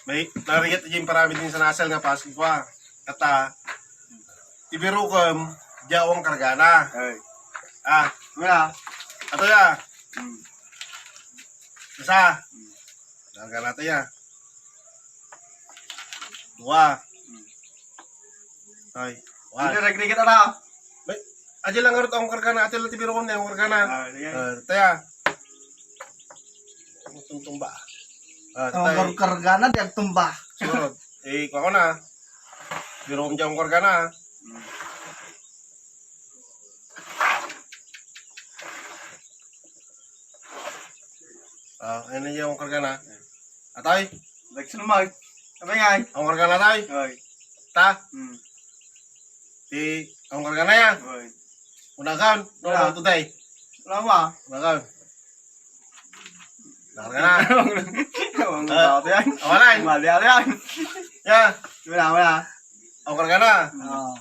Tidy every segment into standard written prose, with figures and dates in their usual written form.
May narigat yung parami din sa nasal nga pasig ko. Kata, ibirukom, jawang kargana. Ay. Wala. Ato ya. Isa. Kargana ato ya. Dua. Ay. Hindi nagrigat na. Aja lang ngarot akong kargana. Ate lang tibirukom na yung kargana. Sige. Taya. Tumba. Ang kargana di tumba. Sunod. Kuha ko na. Birukom dyan akong kargana. Ayun na dyan akong kargana. Atay. Nagsunumag. Sabay nga. Akong kargana tay. Ay. Ta. Akong kargana yan. Ay. Unagaon. Wala. No, today. Wala ba? Unagaon. Kargana. Ang tao yan. Awalay. Mali yan. Ya. Wala. Akong kargana. Oo.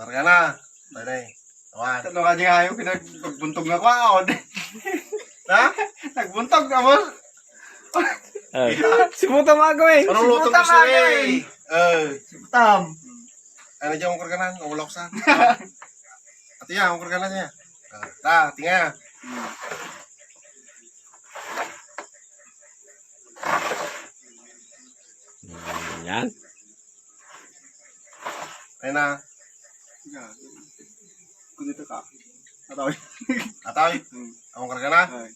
Kargana. Tay. Awan. Tanong ka dyan nga yung pinagbuntog na kwa. Ha? Nagbuntog na mo. Simuta mago eh. Anong lutong gusto eh? Simutam. Ano dyan akong kargana? Nawala ko saan. Ate yan, akong kargana niya. Ta, tingnan. Yan. Ayun na. Kung dito ka. Ataw. Atay. Akong kargana. Ay.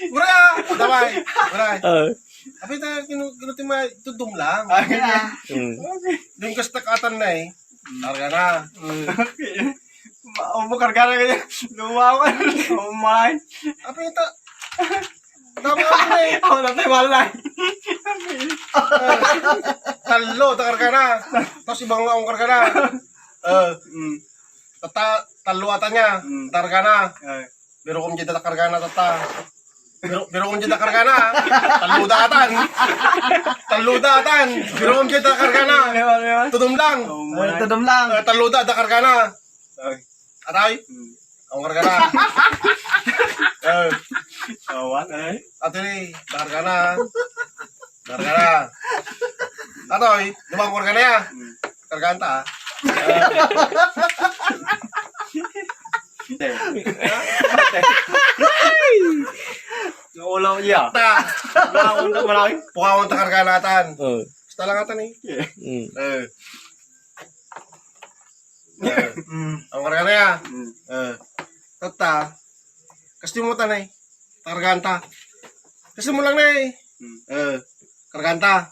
Mura! Damay! Mura! Oh. Abi ta, kinutin mo, tudong lang. Mm. Yung kastakatan na eh. Kargana. Umukar ka na ganyan. Lumawan. Umay. Abi ta. Tama ka na eh. Ako na tayo malay. Talo, ta kargana. Tapos ibang akong kargana. Talo ata niya. Kargana. Pero kung dyan kargana tata. Pero kung dyan kargana. Taludatan. Taludatan. Pero kung dyan kargana. Tudong lang. Tudom lang. Taluda da kargana. Atay. Ang kargana. Awan ay. Ate ni, da kargana. Kargana. Atoy, di ba ang kargana ya? Karganta. Ulaw niya. Ta. Ulaw na malaki. Pukawang ta karganatan. Oh. Basta lang ata ni. Mm. Ang kargana ya. Tata. Kasi mo tanay. Karganta. Kasi mo lang na eh. Karganta.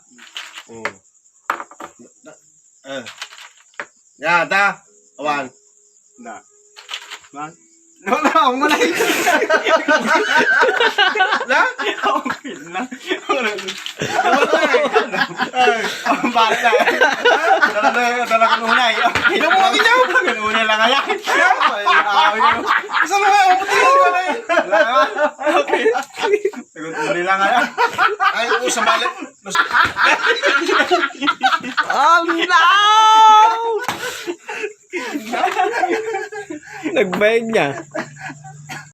Ya, ta. Awan. Na. Man. Wala akong malay. La? Akong pina. Ang bata. Dala ka nunay. Ikaw mo kami niyaw. Kanunay lang kaya. Isa mo nga. Ang putingin ko na eh. Kanunay lang kaya. Ay, ko sa balik. Oh no! Nagbayad niya.